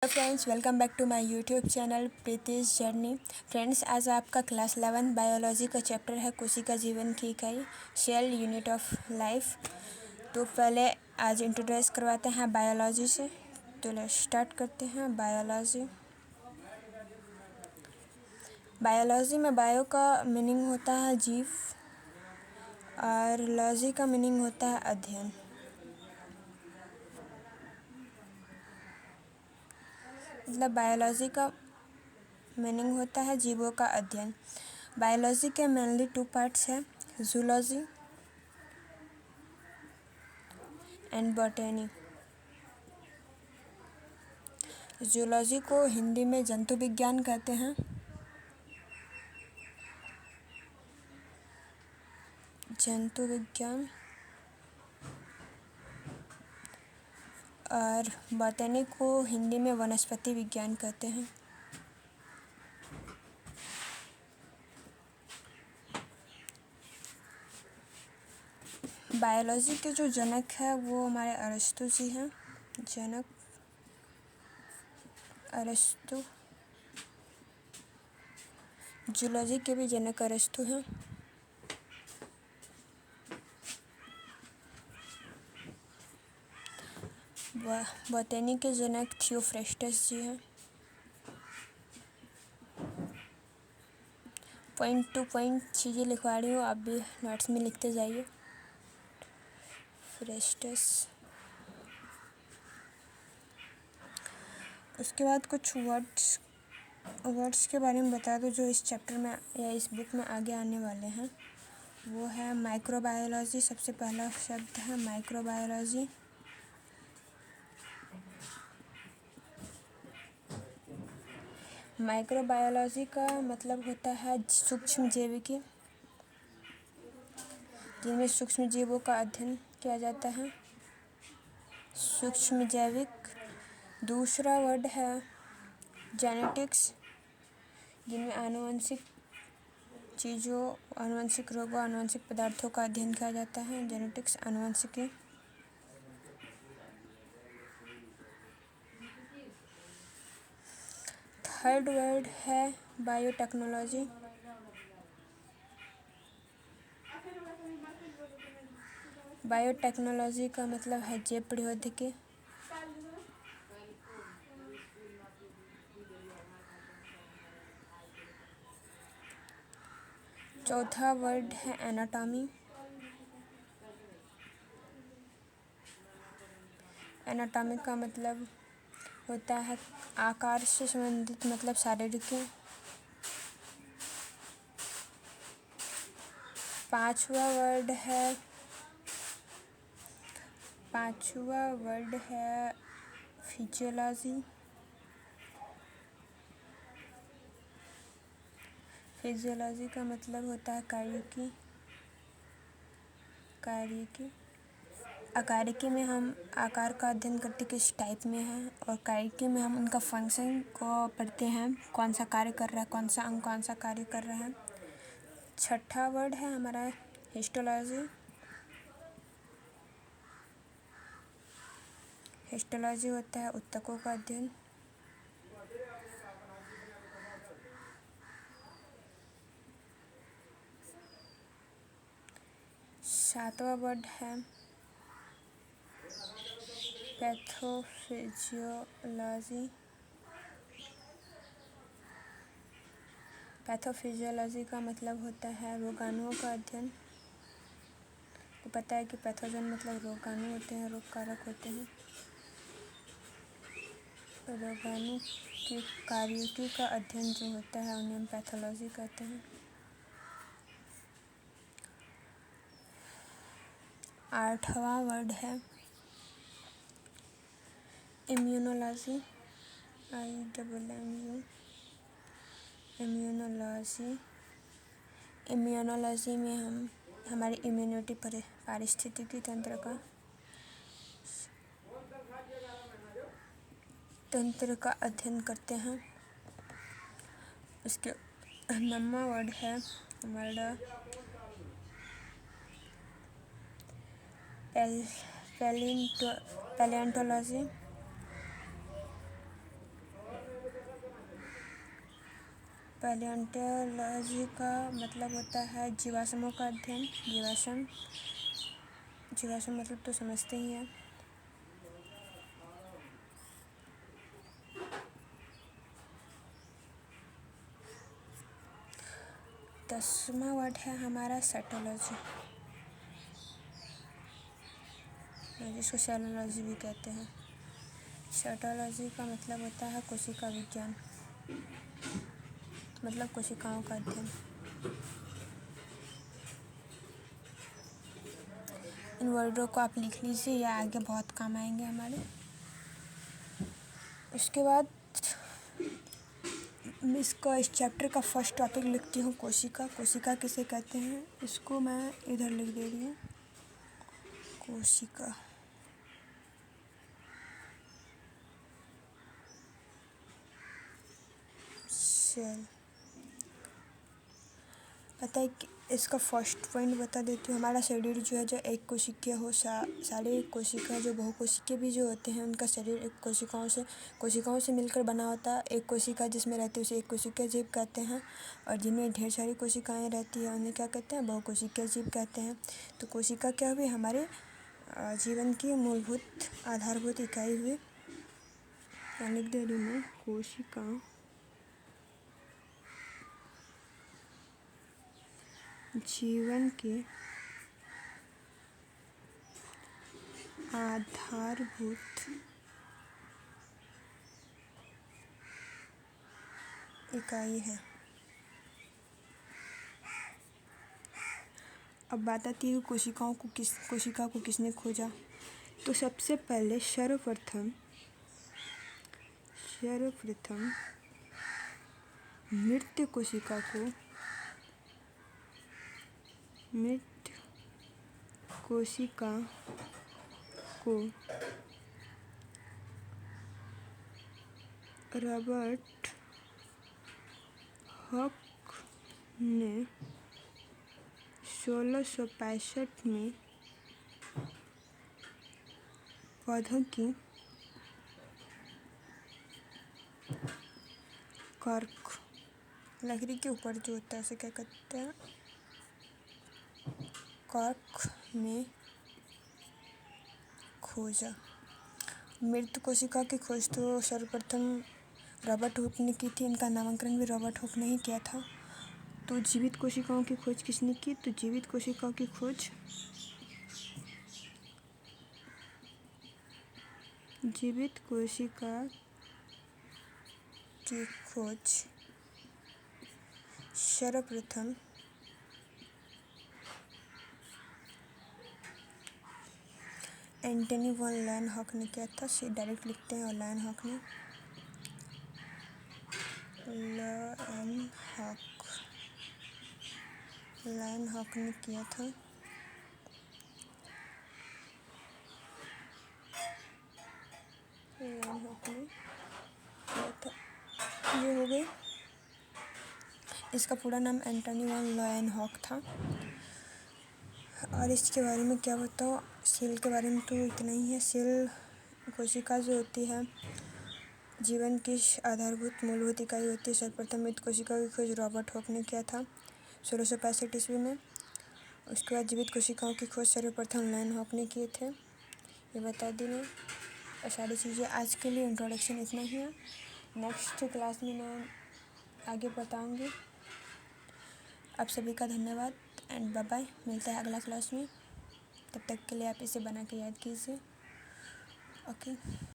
Hello friends, welcome back to my YouTube channel Pritish journey. Friends, आज आपका class 11 biology का chapter है कोशिका जीवन की इकाई सेल यूनिट ऑफ लाइफ। तो पहले आज इंट्रोड्यूस करवाते हैं बायोलॉजी से। तो स्टार्ट करते हैं बायोलॉजी। बायोलॉजी में बायो का मीनिंग होता है जीव और लॉजी का मीनिंग होता है अध्ययन। मतलब बायोलॉजी का मीनिंग होता है जीवों का अध्ययन। बायोलॉजी के मेनली 2 पार्ट्स हैं, जूलॉजी एंड बॉटनी। जूलॉजी को हिंदी में जंतु विज्ञान कहते हैं। जंतु विज्ञान। और बॉटनी को हिंदी में वनस्पति विज्ञान कहते हैं। बायोलॉजी के जो जनक है वो हमारे अरस्तु जी हैं। जनक अरस्तु। जूलॉजी के भी जनक अरस्तु हैं। बॉटनी के जनक थियोफ्रेस्टस जी हैं। पॉइंट टू पॉइंट चीज़ें लिखवा रही हूँ, आप भी नोट्स में लिखते जाइए। फ्रेस्टस। उसके बाद कुछ वर्ड्स के बारे में बता दो जो इस चैप्टर में या इस बुक में आगे आने वाले हैं। वो है माइक्रोबायोलॉजी। सबसे पहला शब्द है माइक्रोबायोलॉजी। माइक्रोबायोलॉजी का मतलब होता है सूक्ष्म जैविकी, जिनमें सूक्ष्म जीवों का अध्ययन किया जाता है। सूक्ष्म जैविक। दूसरा वर्ड है जेनेटिक्स, जिनमें आनुवंशिक चीज़ों, आनुवंशिक रोगों, आनुवंशिक पदार्थों का अध्ययन किया जाता है। जेनेटिक्स, आनुवंशिकी। थर्ड वर्ड है बायोटेक्नोलॉजी। बायोटेक्नोलॉजी का मतलब है जैव प्रौद्योगिकी। चौथा वर्ड है एनाटॉमी। एनाटॉमी का मतलब होता है आकार से संबंधित, मतलब शारीरिक। पांचवा वर्ड है फिजियोलॉजी। फिजियोलॉजी का मतलब होता है कार्यकी। आकारिकी में हम आकार का अध्ययन करते किस टाइप में है, और कार्यकी में हम उनका फंक्शन को पढ़ते हैं, कौन सा कार्य कर रहा है, कौन सा अंग कौन सा कार्य कर रहा है। छठा वर्ड है हमारा हिस्टोलॉजी। हिस्टोलॉजी होता है ऊतकों का अध्ययन। सातवां वर्ड है पैथोफिजियोलॉजी। पैथोफिजियोलॉजी का मतलब होता है रोगाणुओं का अध्ययन। तो पता है कि पैथोजन मतलब रोगाणु होते हैं, रोग कारक होते हैं। रोगाणु की कार्यकी का अध्ययन जो होता है उन्हें हम पैथोलॉजी कहते हैं। आठवां वर्ड है इम्यूनोलॉजी। IMMU। इम्यूनोलॉजी। इम्यूनोलॉजी में हम हमारी इम्यूनिटी पारिस्थितिकी तंत्र का अध्ययन करते हैं। उसके 9वां वर्ड है हमारा पैलियोंटोलॉजी। पैलियोंटोलॉजी का मतलब होता है जीवाश्मों का अध्ययन। जीवाश्म मतलब तो समझते ही हैं। दसवां वर्ड है हमारा साइटोलॉजी, जिसको सेलुलॉजी भी कहते हैं। साइटोलॉजी का मतलब होता है कोशिका विज्ञान, मतलब कोशिकाओं का अध्ययन। इन वर्डों को आप लिख लीजिए, या आगे बहुत काम आएंगे हमारे। इसके बाद इस चैप्टर का फर्स्ट टॉपिक लिखती हूँ कोशिका। कोशिका किसे कहते हैं, इसको मैं इधर लिख दे रही हूँ। कोशिका सेल। पता है कि इसका फर्स्ट पॉइंट बता देती हूँ। हमारा शरीर जो है, जो एक कोशिकीय हो, सारे कोशिका जो बहुकोशिकीय भी जो होते हैं, उनका शरीर एक कोशिकाओं से मिलकर बना होता है। एक कोशिका जिसमें रहती है उसे एक कोशिकीय जीव कहते हैं, और जिनमें ढेर सारी कोशिकाएं रहती हैं उन्हें क्या कहते हैं, बहुकोशिकीय जीव कहते हैं। तो कोशिका क्या हुई, हमारे जीवन की मूलभूत आधारभूत इकाई हुई। लिख दे रही हूँ मैं, कोशिका जीवन के आधारभूत इकाई है। अब बात आती है कोशिका को किसने खोजा। तो सबसे पहले सर्वप्रथम मृत कोशिका को रॉबर्ट हॉक ने 1665 में पौधों की कॉर्क, लकड़ी के ऊपर जो होता है उसे क्या कहते हैं, कॉर्क में खोजा। मृत कोशिका की खोज तो सर्वप्रथम रॉबर्ट हुक ने की थी। इनका नामकरण भी रॉबर्ट हुक ने ही किया था। तो जीवित कोशिकाओं की खोज किसने की, तो जीवित कोशिका की खोज सर्वप्रथम एंटनी वॉन लीeuwenhoek ने किया था। डायरेक्ट लिखते हैं, और लीeuwenhoek ने किया था। ये हो गई। इसका पूरा नाम एंटनी वॉन लीeuwenhoek था। और इसके बारे में क्या बताओ, सेल के बारे में तो इतना ही है। सेल कोशिका जो होती है जीवन की आधारभूत मूलभूत इकाई होती है। सर्वप्रथम मृत कोशिका की खोज रॉबर्ट हॉक ने किया था 1665 ईस्वी में। उसके बाद जीवित कोशिकाओं की खोज सर्वप्रथम लीeuwenhoek ने किए थे। ये बता दी मैं, और सारी चीज़ें। आज के लिए इंट्रोडक्शन इतना ही है। नेक्स्ट क्लास में मैं आगे बताऊंगी। आप सभी का धन्यवाद एंड बाय बाय। मिलता है अगला क्लास में। तब तक के लिए आप इसे बना के याद कीजिए। ओके।